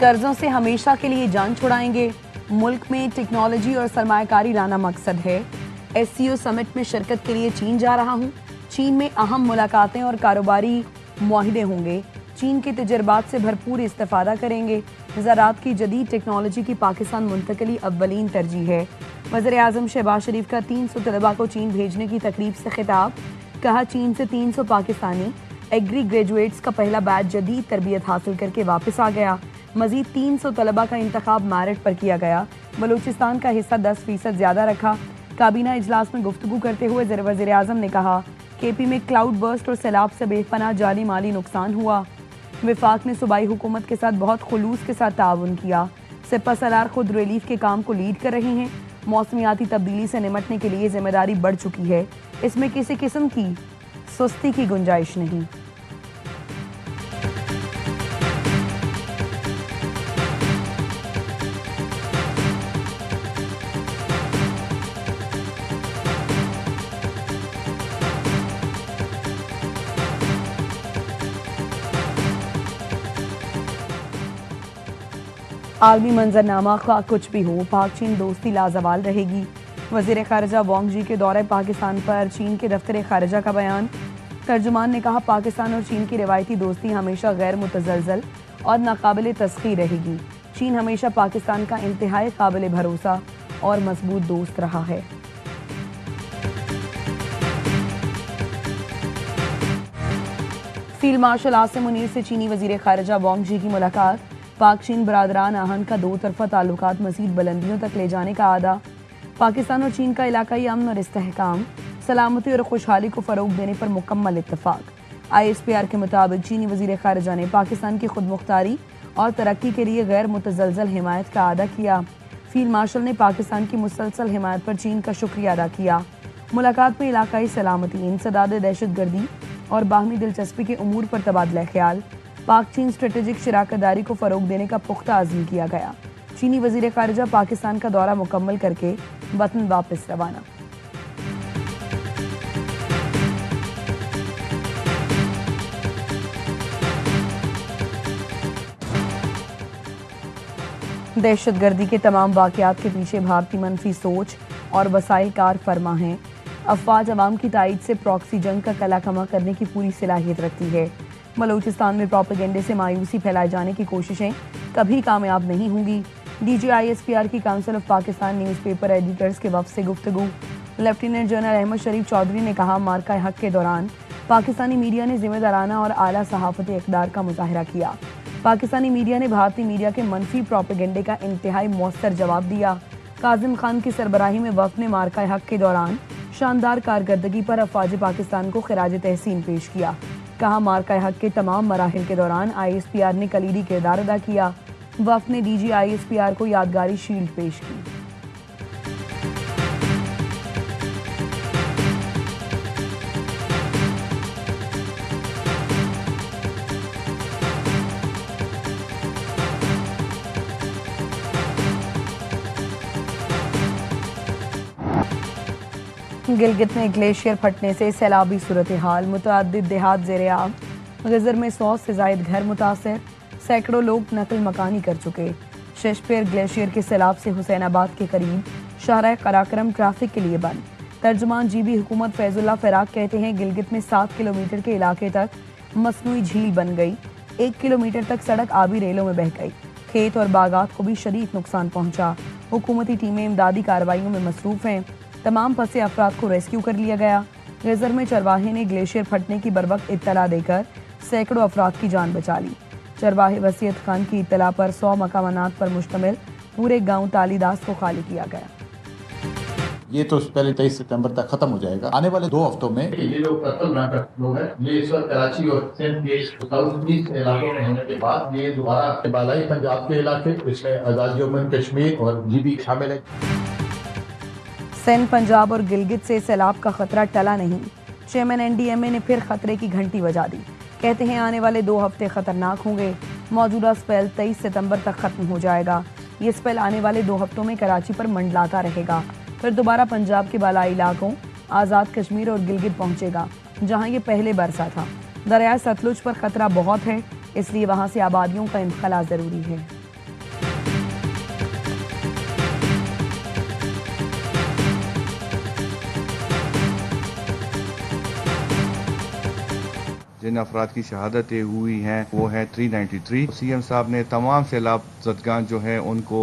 कर्जों से हमेशा के लिए जान छुड़ाएंगे। मुल्क में टेक्नोलॉजी और सरमायाकारी लाना मकसद है। एससीओ समिट में शिरकत के लिए चीन जा रहा हूं। चीन में अहम मुलाकातें और कारोबारी मुआहिदे होंगे। चीन के तजर्बात से भरपूर इस्तेफादा करेंगे। ज़राअत की जदीद टेक्नोलॉजी की पाकिस्तान मुंतकली अव्वलीन तरजीह है। वज़ीर-ए-आज़म शहबाज शरीफ का 300 तलबा को चीन भेजने की तकरीब से खिताब। कहा, चीन से 300 पाकिस्तानी एग्री ग्रेजुएट्स का पहला बैच जदीद तरबियत हासिल करके वापस आ गया। मजीद 300 तलबा का इंतखाब मेरिट पर किया गया। बलूचिस्तान का हिस्सा 10% ज्यादा रखा। काबीना इजलास में गुफ्तगू करते हुए वज़ीर-ए-आज़म ने कहा, केपी में क्लाउड बर्स्ट और सैलाब से बेपनाह जानी माली नुकसान हुआ। विफाक ने सूबाई हुकूमत के साथ बहुत खुलूस के साथ ताउन किया। सिपा सलार खुद रिलीफ के काम को लीड कर रही हैं। मौसमियाती तब्दीली से निमटने के लिए जिम्मेदारी बढ़ चुकी है। इसमें किसी किस्म की सुस्ती की गुंजाइश नहीं। आलमी मंजरनामा का कुछ भी हो, पाक चीन दोस्ती लाजवाल रहेगी। वज़ीर ख़ारिजा वांग जी के दौरे पाकिस्तान पर चीन के दफ्तर ख़ारिजा का बयान। तर्जुमान ने कहा, पाकिस्तान और चीन की रिवायती दोस्ती हमेशा गैर मुतज़लज़ल और नाकाबिल तस्ख़ीर रहेगी। चीन हमेशा पाकिस्तान का इंतहाई काबिल भरोसा और मजबूत दोस्त रहा है। फील्ड मार्शल आसिम मुनीर से चीनी वज़ीर ख़ारिजा वांग जी की मुलाकात। पाक चीन बरादरान आहन का दो तरफा ताल्लुकात मज़ीद बुलंदियों तक ले जाने का आदा। पाकिस्तान और चीन का इलाकाई अमन और इस्तेहकाम, सलामती और खुशहाली को फ़रोग देने पर मुकम्मल इत्तफाक। ISPR के मुताबिक चीनी वज़ीर ख़ारिजा ने पाकिस्तान की खुद मुख्तारी और तरक्की के लिए गैर मुतज़लज़ल हिमायत का अदा किया। फील्ड मार्शल ने पाकिस्तान की मुसलसल हिमायत पर चीन का शुक्रिया अदा किया। मुलाकात में इलाकाई सलामती, इंसदाद दहशतगर्दी और बाहमी दिलचस्पी के उमूर पर तबादला ख्याल, पाक चीन स्ट्रेटेजिक शराकतदारी को फ़रोग देने का पुख्ता अज़्म किया गया। चीनी वज़ीर ख़ारिजा पाकिस्तान का दौरा मुकम्मल करके वतन वापस रवाना। दहशतगर्दी के तमाम वाक़यात के पीछे भारतीय मनफी सोच और वसाइल कार फरमा हैं। अफवाज अवाम की तायद से प्रॉक्सी जंग का कला कमा करने की पूरी सलाहियत रखती है। बलूचिस्तान में प्रोपेगेंडे से मायूसी फैलाए जाने की कोशिशें कभी कामयाब नहीं होंगी। DG ISPR की council of Pakistan newspaper editors के वफ़द से गुफ्तगू। लेफ्टिनेंट जनरल अहमद शरीफ चौधरी ने कहा, मार्का हक के दौरान पाकिस्तानी मीडिया ने जिम्मेदाराना और आला सहाफ़ती इक़दार का मुज़ाहरा किया। पाकिस्तानी मीडिया ने भारतीय मीडिया के मनफी प्रोपेगेंडे का इंतहाई मौसर जवाब दिया। काजिम खान की सरबराही में वफ़द ने मार्का हक के दौरान शानदार कारकर्दगी पर अफवाज पाकिस्तान को खिराज तहसीन पेश किया। कहा, मार्का हक के तमाम मराहिल के दौरान ISPR ने कलीदी किरदार अदा किया। वफ़द ने DG ISPR को यादगारी शील्ड पेश की। गिलगित में ग्लेशियर फटने से सैलाबी सूरत हाल, मुतअद्दिद देहात ज़ेर-ए-आब। गज़र में 100 से ज़ायद घर मुतासर, सैकड़ों लोग नकल मकानी कर चुके। शेशपेर ग्लेशियर के सैलाब से हुसैनाबाद के करीब शाहराह कराक्रम ट्रैफिक के लिए बंद। तर्जुमान GB हुकूमत फैजुल्लाह फ़राक कहते हैं, गिलगित में 7 किलोमीटर के इलाके तक मसनूई झील बन गई। 1 किलोमीटर तक सड़क आबी रेलों में बह गई। खेत और बागात को भी शदीद नुकसान पहुंचा। हुकूमती टीमें इमदादी कार्रवाइयों में मसरूफ़ हैं। तमाम फंसे अफराद को रेस्क्यू कर लिया गया। गज़र में चरवाहे ने ग्लेशियर फटने की बरवक्त इत्तला देकर सैकड़ों अफराद की जान बचा ली। चरवाहे वसीयत खान की इत्तला पर 100 मकामात पर मुश्तमिल पूरे गांव तालीदास को खाली किया गया। ये तो पहले 23 सितंबर तक खत्म हो जाएगा। आने वाले 2 हफ्तों में ये जो कत्ल नाटक लोग हैं, ये इस वक्त कराची और सिंध के साउथ ईस्ट इलाकों में होने के बाद ये दोबारा बालाई पंजाब के इलाके, इसमें आज़ाद जम्मू कश्मीर और GB शामिल है। सिंध, पंजाब और गिलगित से सैलाब का खतरा टला नहीं। चेयरमैन NDMA ने फिर खतरे की घंटी बजा दी। कहते हैं, आने वाले 2 हफ्ते खतरनाक होंगे। मौजूदा स्पेल 23 सितंबर तक खत्म हो जाएगा। ये स्पेल आने वाले 2 हफ्तों में कराची पर मंडलाता रहेगा। फिर दोबारा पंजाब के बालाई इलाकों, आज़ाद कश्मीर और गिलगित पहुंचेगा, जहां ये पहले बरसा था। दरिया सतलुज पर खतरा बहुत है, इसलिए वहां से आबादियों का इंखला जरूरी है। जिन अफराद की शहादतें हुई हैं वो है 393। सीएम साहब ने तमाम सैलाब ज़दगान जो है उनको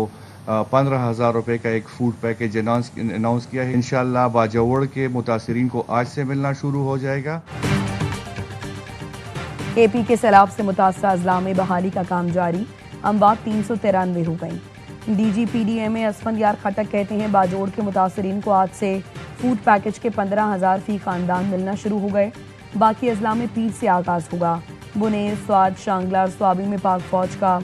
15,000 रुपये का एक फूड पैकेज अनाउंस किया है। इंशाअल्लाह बाजवड़ के मुतासरीन को आज से मिलना शुरू हो जाएगा। केपी के सैलाब से मुतासरा अजला में बहाली का काम जारी, अमवात 393 हो गई। DGPDMA असफंद यार खटक कहते हैं बाजोड़ के मुतासरीन को आज से फूड पैकेज के 15,000 फी खानदान मिलना शुरू हो गए। बाकी अजला में पीर से आगाज होगा। बुनेर, स्वाद, शांगला और स्वाबी में पाक फौज का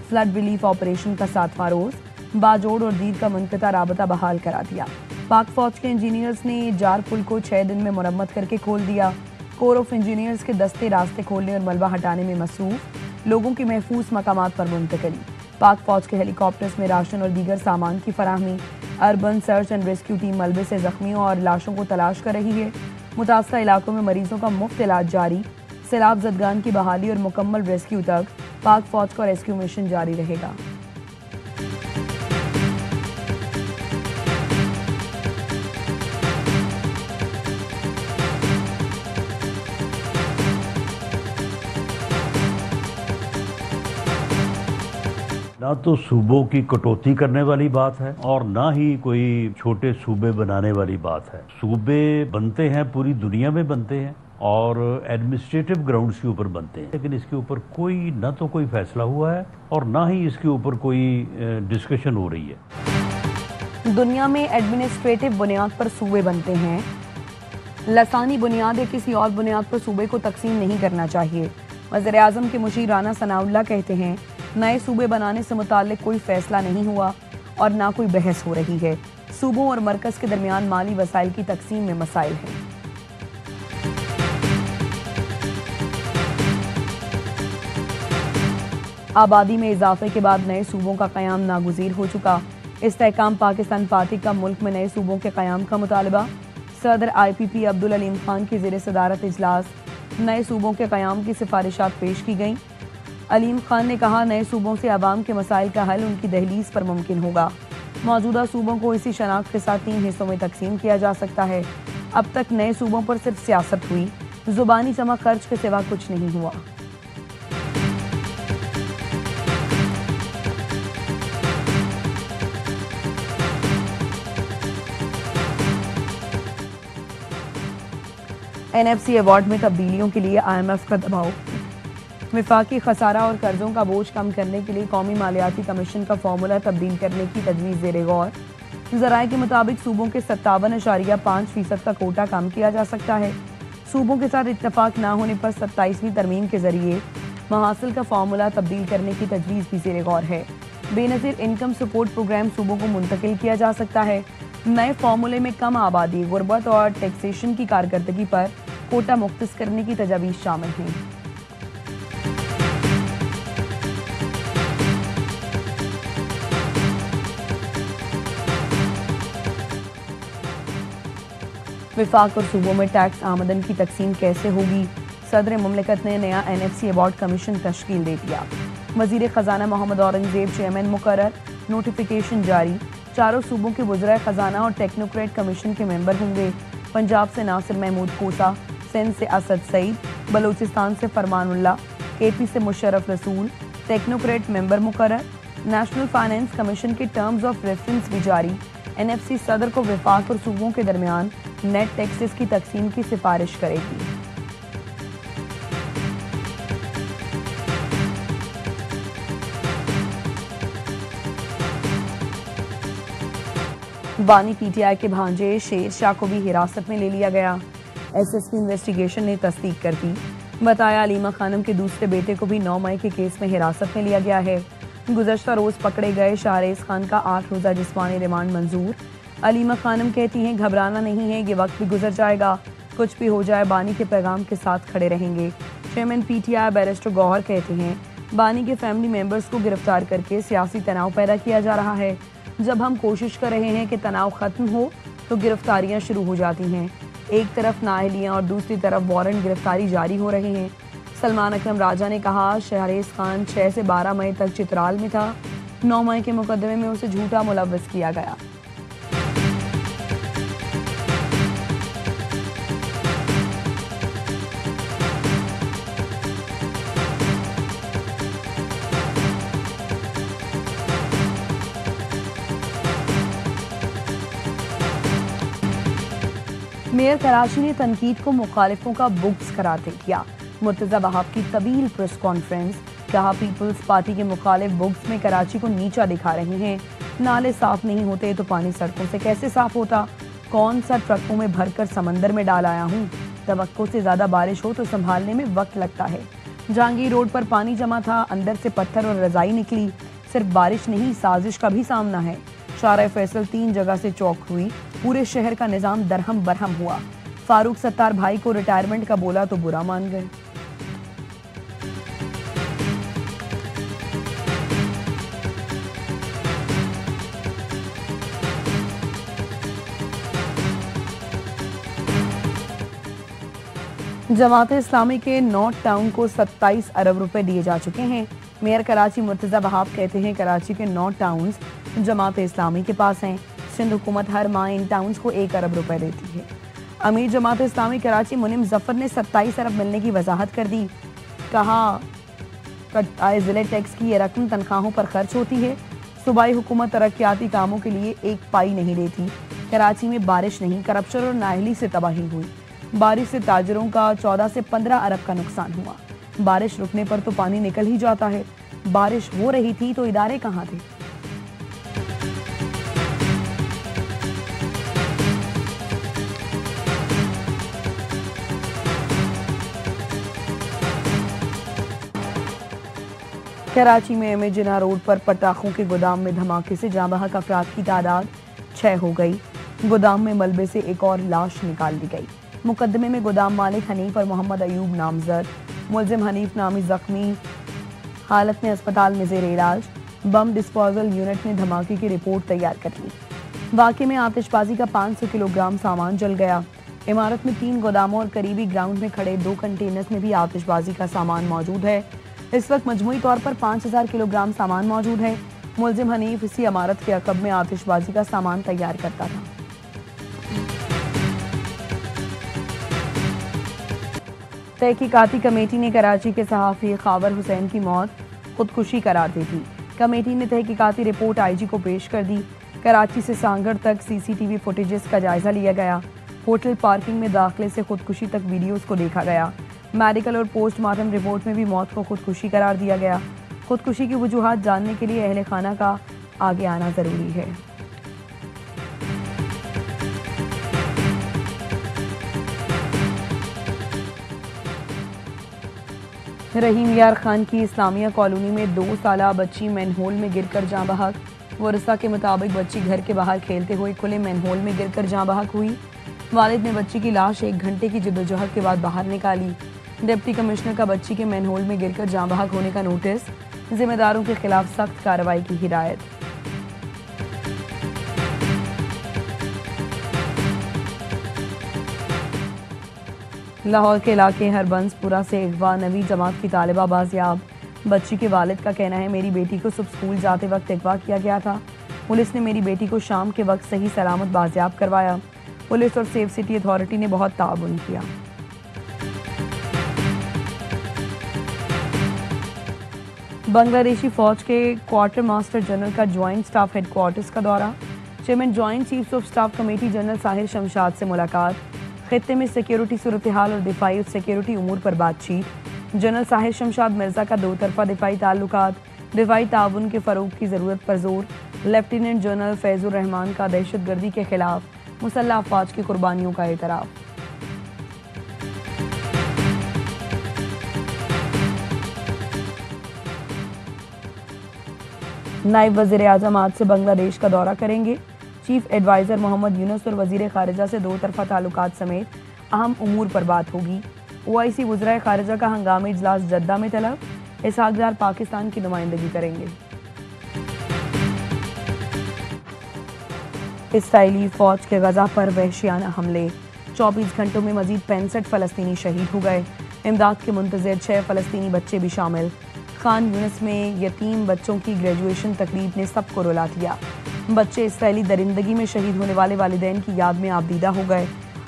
फ्लड रिलीफ ऑपरेशन का 7वां रोज। बाजोड़ और दीद का मुनक़ता राबता बहाल करा दिया। पाक फौज के इंजीनियर्स ने जार पुल को 6 दिन में मुरम्मत करके खोल दिया। कोर ऑफ इंजीनियर्स के दस्ते रास्ते खोलने और मलबा हटाने में मसरूफ, लोगों की महफूज मकामात पर मुंतकली। पाक फौज के हेलीकॉप्टर्स में राशन और दीगर सामान की फराहमी। Urban search and rescue team मलबे से जख्मियों और लाशों को तलाश कर रही है। मुतासरा इलाकों में मरीजों का मुफ्त इलाज जारी। सैलाब ज़दगान की बहाली और मुकम्मल रेस्क्यू तक पाक फौज का रेस्क्यू मिशन जारी रहेगा। ना तो सूबों की कटौती करने वाली बात है और ना ही कोई छोटे सूबे बनाने वाली बात है। सूबे बनते हैं, पूरी दुनिया में बनते हैं और एडमिनिस्ट्रेटिव ग्राउंड्स के ऊपर बनते हैं, लेकिन इसके ऊपर कोई ना तो कोई फैसला हुआ है और ना ही इसके ऊपर कोई डिस्कशन हो रही है। दुनिया में एडमिनिस्ट्रेटिव बुनियाद पर सूबे बनते हैं। लसानी बुनियाद या किसी और बुनियाद पर सूबे को तकसीम नहीं करना चाहिए। वज़ीर आज़म के मुशीर राना सनाउल्लाह कहते हैं नए सूबे बनाने से मुताल्लिक कोई फैसला नहीं हुआ और ना कोई बहस हो रही है। सूबों और मरकज़ के दरमियान माली वसाइल की तकसीम में मसाइल हैं। आबादी में इजाफे के बाद नए सूबों का क़याम नागुज़ीर हो चुका। इस्तेहकाम पाकिस्तान पार्टी का मुल्क में नए सूबों के क़याम का मुतालबा। सदर IPP अब्दुल अलीम खान की ज़ेर सदारत इजलास नए सूबों के क़याम की सिफारिशात पेश की गईं। अलीम खान ने कहा नए सूबों से आवाम के मसाइल का हल उनकी दहलीज पर मुमकिन होगा। मौजूदा सूबों को इसी शनाख्त के साथ 3 हिस्सों में तकसीम किया जा सकता है। अब तक नए सूबों पर सिर्फ सियासत हुई, जुबानी जमा खर्च के सिवा कुछ नहीं हुआ। NFC अवार्ड में तब्दीलियों के लिए IMF का दबाव। विफाकी खसारा और कर्जों का बोझ कम करने के लिए कौमी मालियाती कमीशन का फार्मूला तब्दील करने की तजवीज़ ज़ेर गौर। ज़राए के मुताबिक सूबों के 57.5% का कोटा कम किया जा सकता है। सूबों के साथ इत्तफाक ना होने पर 27वीं तरमीम के जरिए महासिल का फार्मूला तब्दील करने की तजवीज़ भी ज़ेर गौर है। बेनज़ीर इनकम सपोर्ट प्रोग्राम सूबों को मुंतकिल किया जा सकता है। नए फार्मूले में कम आबादी, गुर्बत और टैक्सेशन की कारकर्दगी पर कोटा मुख्तस करने की तजावीज़ शामिल हैं। विफाक और सूबों में टैक्स आमदन की तकसीम कैसे होगी? सदर मुमलिकत ने नया NFC अवार्ड कमीशन तश्कील दे दिया। वज़ीर ख़जाना मोहम्मद औरंगज़ेब चेयरमैन मुकर्रर, नोटिफिकेशन जारी। चारों सूबों के वज़राए ख़जाना और टेक्नोक्रेट कमीशन के मेंबर होंगे। पंजाब से नासिर महमूद कोसा, सिंध से असद सईद, बलूचिस्तान से फरमानुल्लाह, KP से मुशर्रफ रसूल, टेक्नोक्रेट मेंबर मुकर्रर। नेशनल फाइनेंस कमीशन के टर्म्स ऑफ रेफरेंस भी जारी। NFC सदर को विफाक और सूबों के दरमियान नेट टैक्सेस की तकसीम की सिफारिश करेगी। बानी PTI के भांजे शेर शाह को भी हिरासत में ले लिया गया। SSP इन्वेस्टिगेशन ने तस्दीक कर दी। बताया अलीमा खानम के दूसरे बेटे को भी 9 मई के केस में हिरासत में लिया गया है। गुज़श्ता रोज पकड़े गए शाहरेज़ खान का 8 रोज़ा जिस्मानी रिमांड मंजूर। अलीमा खानम कहती हैं घबराना नहीं है, ये वक्त भी गुजर जाएगा, कुछ भी हो जाए बानी के पैगाम के साथ खड़े रहेंगे। चेयरमैन PTI बैरिस्टर गौहर कहते हैं बानी के फैमिली मेंबर्स को गिरफ्तार करके सियासी तनाव पैदा किया जा रहा है। जब हम कोशिश कर रहे हैं कि तनाव खत्म हो तो गिरफ्तारियां शुरू हो जाती हैं। एक तरफ नाअहलियां और दूसरी तरफ वारंट गिरफ्तारी जारी हो रहे हैं। सलमान अकरम राजा ने कहा शाहरेज़ खान 6 से 12 मई तक चित्राल में था। 9 मई के मुकदमे में उसे झूठा मुलव्वस किया गया। मेयर कराची ने तनकीद को मुखालिफों का बुग्ज करार दे दिया। मुर्तजा वहाब की तवील प्रेस कॉन्फ्रेंस, कहा पीपल्स पार्टी के मुखालिफ बुग्ज में कराची को नीचा दिखा रहे हैं। नाले साफ नहीं होते तो पानी सड़कों से कैसे साफ होता? कौन सा ट्रकों में भरकर समंदर में डाल आया हूँ? तवक्को से ज्यादा बारिश हो तो संभालने में वक्त लगता है। जहांगीर रोड पर पानी जमा था, अंदर से पत्थर और रजाई निकली। सिर्फ बारिश नहीं, साजिश का भी सामना है। शारा फैसल 3 जगह से चौक हुई, पूरे शहर का निजाम दरहम बरहम हुआ। फारूक सत्तार भाई को रिटायरमेंट का बोला तो बुरा मान गए। जमात इस्लामी के नॉर्थ टाउन को 27 अरब रुपए दिए जा चुके हैं। मेयर कराची मुर्तजा वहाब कहते हैं कराची के नॉर्थ टाउन्स जमात इस्लामी के पास हैं। सिंध हुकूमत हर माह इन टाउन्स को 1 अरब रुपए देती है। अमीर जमात इस्लामी कराची मुनिम जफर ने 27 अरब मिलने की वजाहत कर दी। कहा आए जिले टैक्स की ये रकम तनख्वाहों पर खर्च होती है। सूबाई हुकूमत तरक्याती कामों के लिए 1 पाई नहीं देती। कराची में बारिश नहीं, करप्शन और नाअहली से तबाही हुई। बारिश से ताजरों का 14 से 15 अरब का नुकसान हुआ। बारिश रुकने पर तो पानी निकल ही जाता है। बारिश हो रही थी तो इदारे कहाँ थे? कराची में एम ए जिना रोड पर पटाखों के गोदाम में धमाके से जाँ बहक अफराद की तादाद 6 हो गई। गोदाम में मलबे से एक और लाश निकाल दी गई। मुकदमे में गोदाम मालिक हनीफ और मोहम्मद अयूब नामजद। मुलजिम हनीफ नामी जख्मी हालत में अस्पताल में जेर इलाज। बम डिस्पोजल यूनिट ने धमाके की रिपोर्ट तैयार कर ली। वाक़े में आतिशबाजी का 500 किलोग्राम सामान जल गया। इमारत में 3 गोदामों और करीबी ग्राउंड में खड़े 2 कंटेनर्स में भी आतिशबाजी का सामान मौजूद है। इस वक्त मजमूई तौर पर 5000 किलोग्राम सामान मौजूद है। मुलजिम हनीफ इसी इमारत के अकब में आतिशबाजी का सामान तैयार करता था। तहकीकाती कमेटी ने कराची के सहाफ़ी खावर हुसैन की मौत खुदकुशी करार दी थी। कमेटी ने तहकीकाती रिपोर्ट IG को पेश कर दी। कराची से सांगड़ तक CCTV फुटेजेस का जायजा लिया गया। होटल पार्किंग में दाखिले से खुदकुशी तक वीडियोस को देखा गया। मेडिकल और पोस्टमार्टम रिपोर्ट में भी मौत को खुदकुशी करार दिया गया। खुदकुशी की वजूहात जानने के लिए अहले खाना का आगे आना जरूरी है। रहीम यार खान की इस्लामिया कॉलोनी में 2 साला बच्ची मैनहोल में गिरकर जाँ बहक। वरसा के मुताबिक बच्ची घर के बाहर खेलते हुए खुले मैनहोल में गिरकर जाँ बहक हुई। वालिद ने बच्ची की लाश 1 घंटे की जद्दोजहद के बाद बाहर निकाली। डिप्टी कमिश्नर का बच्ची के मैनहोल में गिरकर जाँ बहक होने का नोटिस। जिम्मेदारों के खिलाफ सख्त कार्रवाई की हिदायत। लाहौर के इलाके हरबंसपुरा से अगवा नवी जमात की तालिबा बाजियाब। बच्ची के वालिद का कहना है मेरी बेटी को सुबह स्कूल जाते वक्त अगवा किया गया था। पुलिस ने मेरी बेटी को शाम के वक्त सही सलामत बाजियाब करवाया। पुलिस और सेफ सिटी अथॉरिटी ने बहुत ताउन किया। बांग्लादेशी फौज के क्वार्टर मास्टर जनरल का ज्वाइंट स्टाफ हेडक्वार्टर्स का दौरा। Chairman joint chiefs of staff committee general Sahir Shamshad से मुलाकात। खित्ते में सिक्योरिटी सूरत हाल और दिफाई और सिक्योरिटी उमूर पर बातचीत। जनरल साहिर शमशाद मिर्जा का 2 तरफा दिफाई ताल्लुकात, दिफाई ताउन के फरोग की जरूरत पर जोर। लेफ्टिनेंट जनरल फैजुर रहमान का दहशतगर्दी के खिलाफ मुसल्लह अफवाज की कुर्बानियों का एतराफ़। नायब वज़ीर आज़म आज से बांग्लादेश का दौरा करेंगे। चीफ एडवाइज़र मोहम्मद यूनुस और वज़ीर ख़ारिजा से 2 तरफा ताल्लुकात समेत अहम उमूर पर बात होगी। OIC वज़ीर ख़ारिजा का हंगामी इजलास जद्दा में तलब। इसहाक डार पाकिस्तान की नुमाइंदगी करेंगे। इसराइली फ़ौज के गज़ा पर वहशियाना हमले। 24 घंटों में मज़ीद 65 फ़लस्तीनी शहीद हो गए। इमदाद के मुंतज़िर 6 फ़लस्तीनी बच्चे भी शामिल। खान यूनिस में यतीम बच्चों की ग्रेजुएशन तकरीब ने सबको रुला दिया। बच्चे इसराइली दरिंदगी में शहीद होने वाले वालिदैन की याद में आबदीदा हो गए।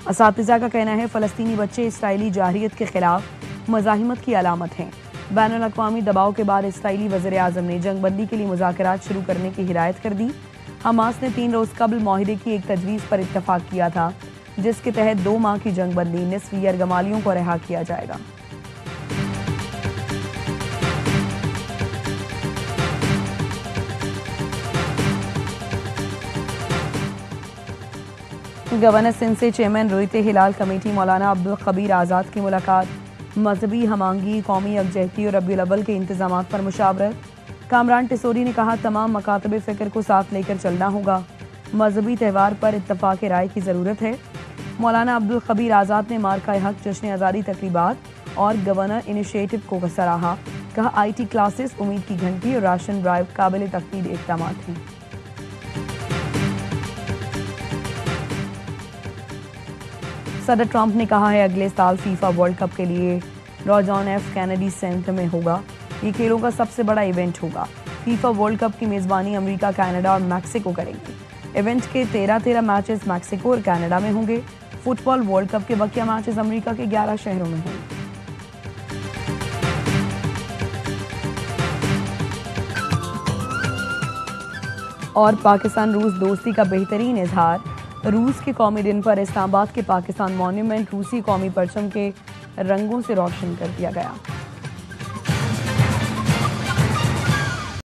असातिज़ा का कहना है फ़लस्तीनी बच्चे इसराइली जाहिरियत के खिलाफ मज़ाहिमत की अलामत हैं। बैनुल अक़वामी दबाव के बाद इसराइली वज़ीर आज़म ने जंगबंदी के लिए मुज़ाकरात शुरू करने की हिदायत कर दी। हमास ने 3 रोज़ कबल माहिदे की एक तजवीज़ पर इत्तफ़ाक़ किया था। जिसके तहत 2 माह की जंगबंदी निस्फ यरगमालियों को रिहा किया जाएगा। गवर्नर सिंध से चेयरमैन रोइते हिलाल कमेटी मौलाना अब्दुल खबीर आज़ाद की मुलाकात, मजहबी हमांगी, कौमी यकजहती और रबीउल अव्वल के इंतजाम पर मुशावरत। कामरान टिसोरी ने कहा, तमाम मकातब फ़िक्र को साथ लेकर चलना होगा, मजहबी त्यौहार पर इत्तफाक राय की ज़रूरत है। मौलाना अब्दुल खबीर आज़ाद ने मार्का हक जश्न आज़ादी तकरीबात और गवर्नर इनिशिएटिव को सराहा। कहा, IT क्लासेस, उम्मीद की घंटी और राशन ड्राइव काबिल तकलीद इक़दाम हैं। सदर ट्रंप ने कहा है, अगले साल फीफा वर्ल्ड कप के लिए जॉन एफ कैनेडी सेंटर में होगा। ये खेलों का सबसे बड़ा इवेंट होगा। फीफा वर्ल्ड कप की मेज़बानी अमेरिका, कनाडा और मैक्सिको करेंगे। इवेंट के 13 मैचेस मैक्सिको और कनाडा में होंगे। फुटबॉल वर्ल्ड कप के बकिया मैचेस अमेरिका के 11 शहरों में होंगे। और पाकिस्तान रूस दोस्ती का बेहतरीन इजहार। रूस के कौमी दिन पर इस्लामाबाद के पाकिस्तान मॉन्यूमेंट रूसी कौमी परचम के रंगों से रोशन कर दिया गया।